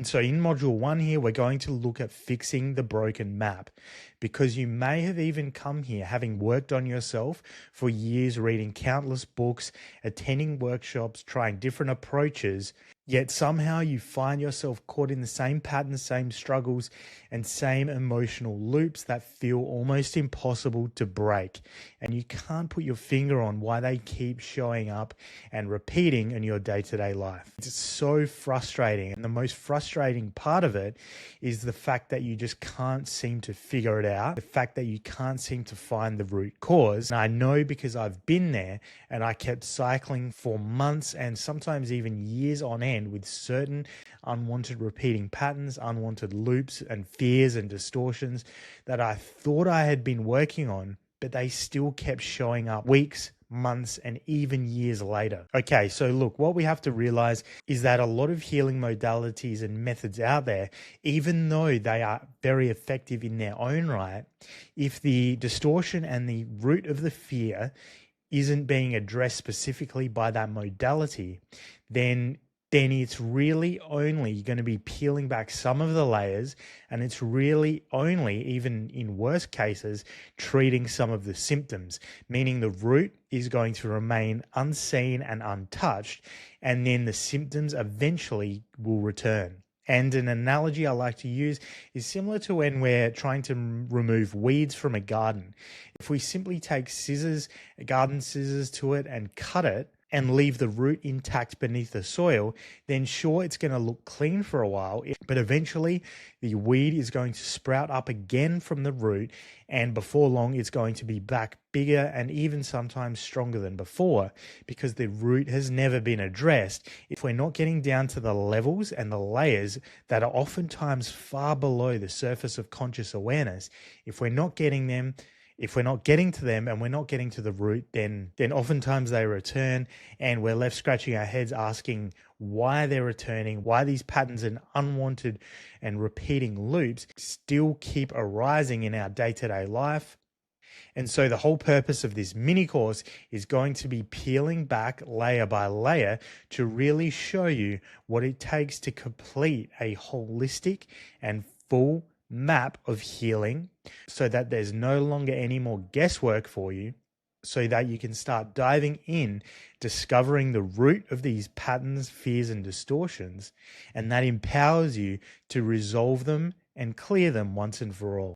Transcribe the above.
And so in module 1 here, we're going to look at fixing the broken map, because you may have even come here having worked on yourself for years, reading countless books, attending workshops, trying different approaches, yet somehow you find yourself caught in the same patterns, same struggles, and same emotional loops that feel almost impossible to break. And you can't put your finger on why they keep showing up and repeating in your day-to-day life. It's so frustrating. And the most frustrating part of it is the fact that you just can't seem to figure it out. The fact that you can't seem to find the root cause. And I know because I've been there, and I kept cycling for months and sometimes even years on end with certain unwanted repeating patterns, unwanted loops and fears and distortions that I thought I had been working on, but they still kept showing up weeks, months, and even years later. Okay, so look, what we have to realize is that a lot of healing modalities and methods out there, even though they are very effective in their own right, if the distortion and the root of the fear isn't being addressed specifically by that modality, then it's really only going to be peeling back some of the layers, and it's really only, even in worst cases, treating some of the symptoms, meaning the root is going to remain unseen and untouched, and then the symptoms eventually will return. And an analogy I like to use is similar to when we're trying to remove weeds from a garden. If we simply take scissors, garden scissors to it, and cut it, and leave the root intact beneath the soil, then sure, it's going to look clean for a while, but eventually the weed is going to sprout up again from the root, and before long it's going to be back bigger and even sometimes stronger than before, because the root has never been addressed. If we're not getting down to the levels and the layers that are oftentimes far below the surface of conscious awareness, if we're not getting to them and we're not getting to the root, then oftentimes they return, and we're left scratching our heads asking why they're returning, why these patterns and unwanted and repeating loops still keep arising in our day-to-day life. And so the whole purpose of this mini course is going to be peeling back layer by layer to really show you what it takes to complete a holistic and full map of healing, so that there's no longer any more guesswork for you, so that you can start diving in, discovering the root of these patterns, fears, and distortions, and that empowers you to resolve them and clear them once and for all.